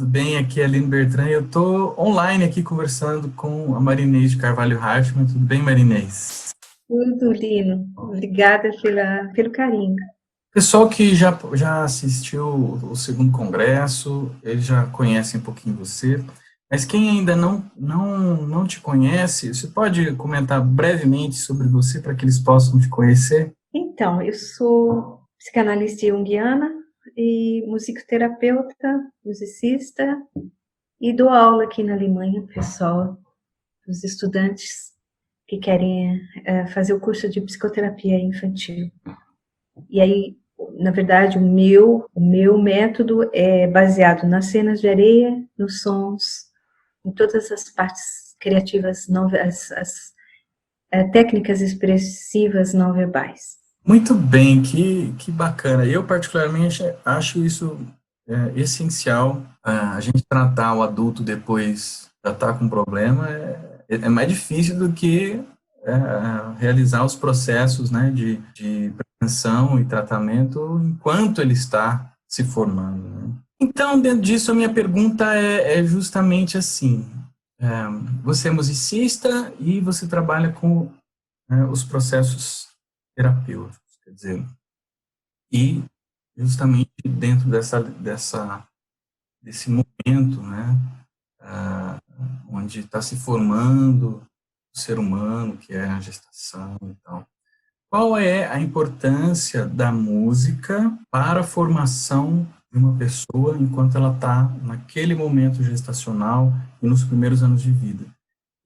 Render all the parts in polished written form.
Tudo bem? Aqui é a Aline Bertrand e eu estou online aqui conversando com a Marinês de Carvalho Hartmann. Tudo bem, Marinês? Tudo, Lino. Obrigada pelo carinho. Pessoal que já assistiu o segundo congresso, eles já conhecem um pouquinho você, mas quem ainda não te conhece, você pode comentar brevemente sobre você para que eles possam te conhecer? Então, eu sou psicanalista junguiana e musicoterapeuta, musicista, e dou aula aqui na Alemanha, pessoal, os estudantes que querem fazer o curso de psicoterapia infantil. E aí, na verdade, o meu método é baseado nas cenas de areia, nos sons, em todas as partes criativas, as técnicas expressivas não verbais. Muito bem, que bacana. Eu, particularmente, acho isso essencial. A gente tratar o adulto depois já estar com problema é mais difícil do que realizar os processos, né, de prevenção e tratamento enquanto ele está se formando, né? Então, dentro disso, a minha pergunta é justamente assim. é, Você é musicista e você trabalha com os processos terapêuticos, quer dizer, e justamente dentro desse momento, né, onde está se formando o ser humano, que é a gestação e tal. Qual é a importância da música para a formação de uma pessoa enquanto ela está naquele momento gestacional e nos primeiros anos de vida?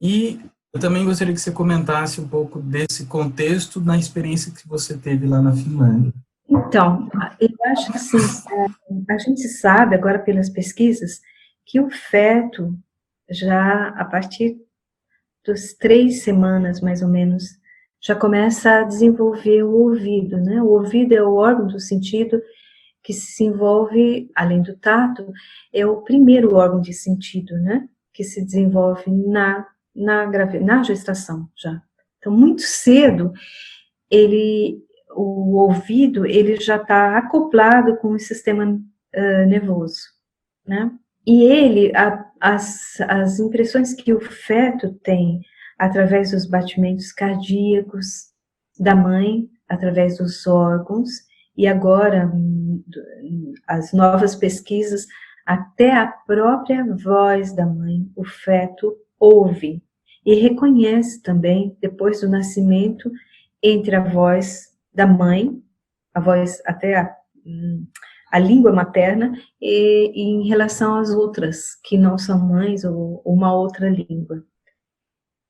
E eu também gostaria que você comentasse um pouco desse contexto na experiência que você teve lá na Finlândia. Então, eu acho que sim, a gente sabe agora pelas pesquisas que o feto, já a partir dos 3 semanas, mais ou menos, já começa a desenvolver o ouvido, né? O ouvido é o órgão do sentido que se envolve, além do tato, é o primeiro órgão de sentido, né? Que se desenvolve na gestação já. Então, muito cedo, o ouvido, ele já está acoplado com o sistema nervoso, né? E as impressões que o feto tem através dos batimentos cardíacos da mãe, através dos órgãos, e agora as novas pesquisas, até a própria voz da mãe, o feto ouve e reconhece também, depois do nascimento, entre a voz da mãe, a voz até a língua materna, e em relação às outras, que não são mães ou uma outra língua.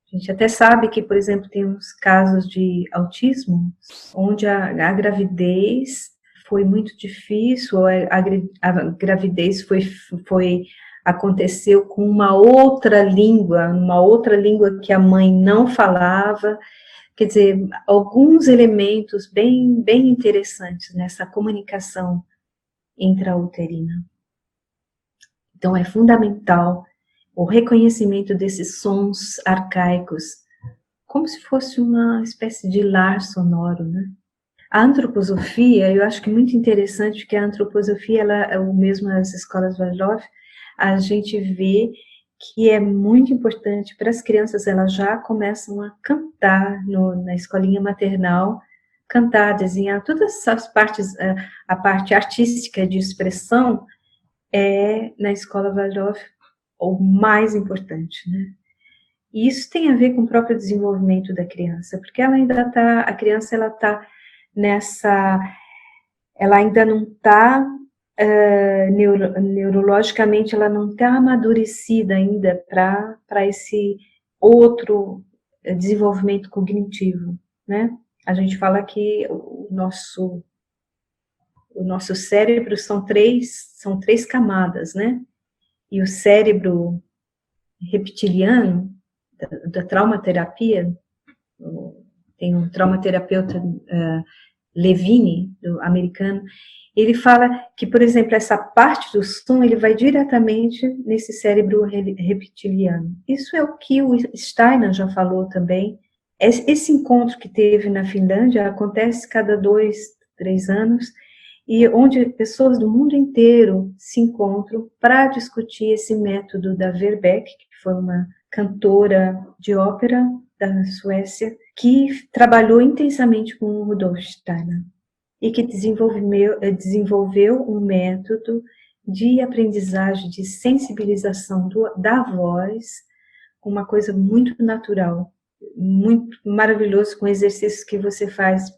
A gente até sabe que, por exemplo, tem uns casos de autismo, onde a gravidez foi muito difícil, ou a gravidez aconteceu com uma outra língua que a mãe não falava. Quer dizer, alguns elementos bem interessantes nessa comunicação intrauterina. Então, é fundamental o reconhecimento desses sons arcaicos, como se fosse uma espécie de lar sonoro, né? A antroposofia, eu acho que é muito interessante, porque a antroposofia, ela, o mesmo nas escolas Waldorf, a gente vê que é muito importante para as crianças, elas já começam a cantar na escolinha maternal, cantar, desenhar, todas as partes, a parte artística de expressão é, na escola Waldorf, o mais importante, né? E isso tem a ver com o próprio desenvolvimento da criança, porque ela ainda está, a criança, ela está ela ainda não está, neurologicamente, ela não está amadurecida ainda para esse outro desenvolvimento cognitivo, né? A gente fala que o nosso cérebro são três camadas, né? E o cérebro reptiliano, da traumaterapia, tem um traumaterapeuta, Levine, do americano, ele fala que, por exemplo, essa parte do som, ele vai diretamente nesse cérebro reptiliano. Isso é o que o Steiner já falou também. Esse encontro que teve na Finlândia acontece cada 2, 3 anos, e onde pessoas do mundo inteiro se encontram para discutir esse método da Verbeek, que foi uma cantora de ópera da Suécia, que trabalhou intensamente com o Rudolf Steiner e que desenvolveu um método de aprendizagem, de sensibilização da voz, uma coisa muito natural, muito maravilhoso, com exercícios que você faz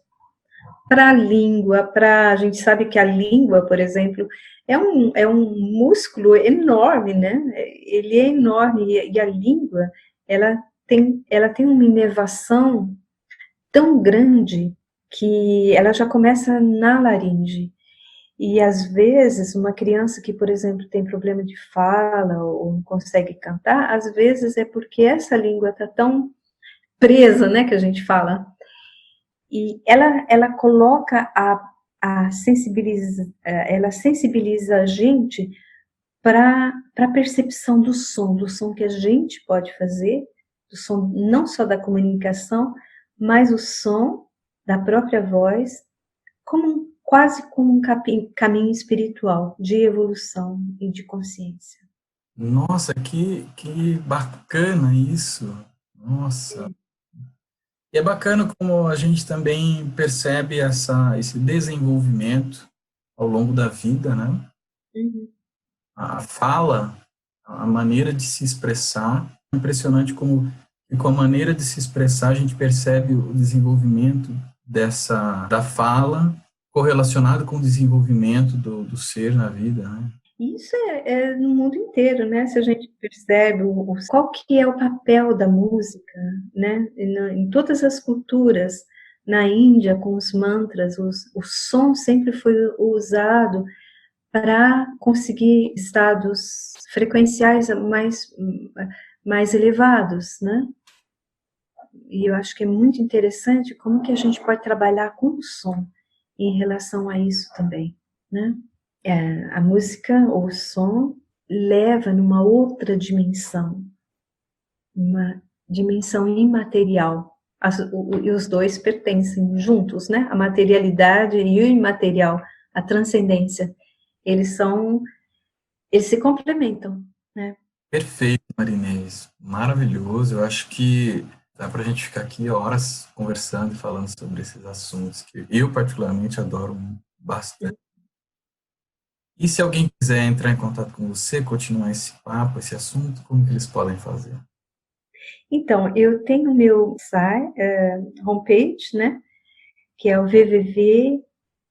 para a língua, a gente sabe que a língua, por exemplo, é um músculo enorme, né? Ele é enorme, e a língua, ela tem uma inervação tão grande que ela já começa na laringe. E, às vezes, uma criança que, por exemplo, tem problema de fala ou não consegue cantar, às vezes é porque essa língua está tão presa, né, que a gente fala. E ela coloca ela sensibiliza a gente para a percepção do som que a gente pode fazer, do som não só da comunicação, mas o som da própria voz, quase como um caminho espiritual de evolução e de consciência. Nossa, que bacana isso! Nossa! E é bacana como a gente também percebe esse desenvolvimento ao longo da vida, né? Uhum. A fala, a maneira de se expressar, é impressionante como com a maneira de se expressar a gente percebe o desenvolvimento da fala correlacionado com o desenvolvimento do ser na vida, né? Isso é no mundo inteiro, né? Se a gente percebe qual que é o papel da música, né? Em todas as culturas, na Índia, com os mantras, o som sempre foi usado para conseguir estados frequenciais mais elevados, né? E eu acho que é muito interessante como que a gente pode trabalhar com o som em relação a isso também, né? A música ou o som leva numa outra dimensão, uma dimensão imaterial. E os dois pertencem juntos, né? A materialidade e o imaterial, a transcendência, eles se complementam, né? Perfeito, Marinês. Maravilhoso. Eu acho que dá para a gente ficar aqui horas conversando e falando sobre esses assuntos que eu particularmente adoro bastante. E se alguém quiser entrar em contato com você, continuar esse papo, esse assunto, como que eles podem fazer? Então, eu tenho meu site, homepage, né? Que é o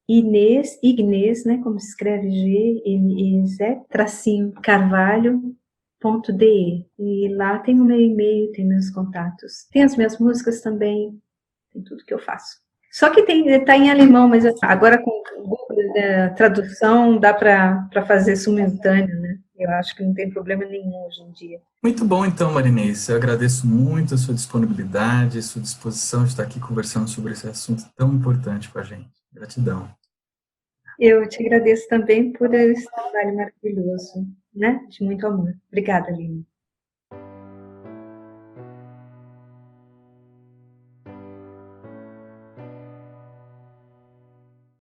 Ignes, né? Como se escreve G-N-E-Z, -carvalho.de. E lá tem o meu e-mail, tem meus contatos. Tem as minhas músicas também, tem tudo que eu faço. Só que tá em alemão, mas agora com Google, tradução dá para fazer simultâneo, né? Eu acho que não tem problema nenhum hoje em dia. Muito bom, então, Marinês. Eu agradeço muito a sua disponibilidade, a sua disposição de estar aqui conversando sobre esse assunto tão importante com a gente. Gratidão. Eu te agradeço também por esse trabalho maravilhoso, né? De muito amor. Obrigada, Aline.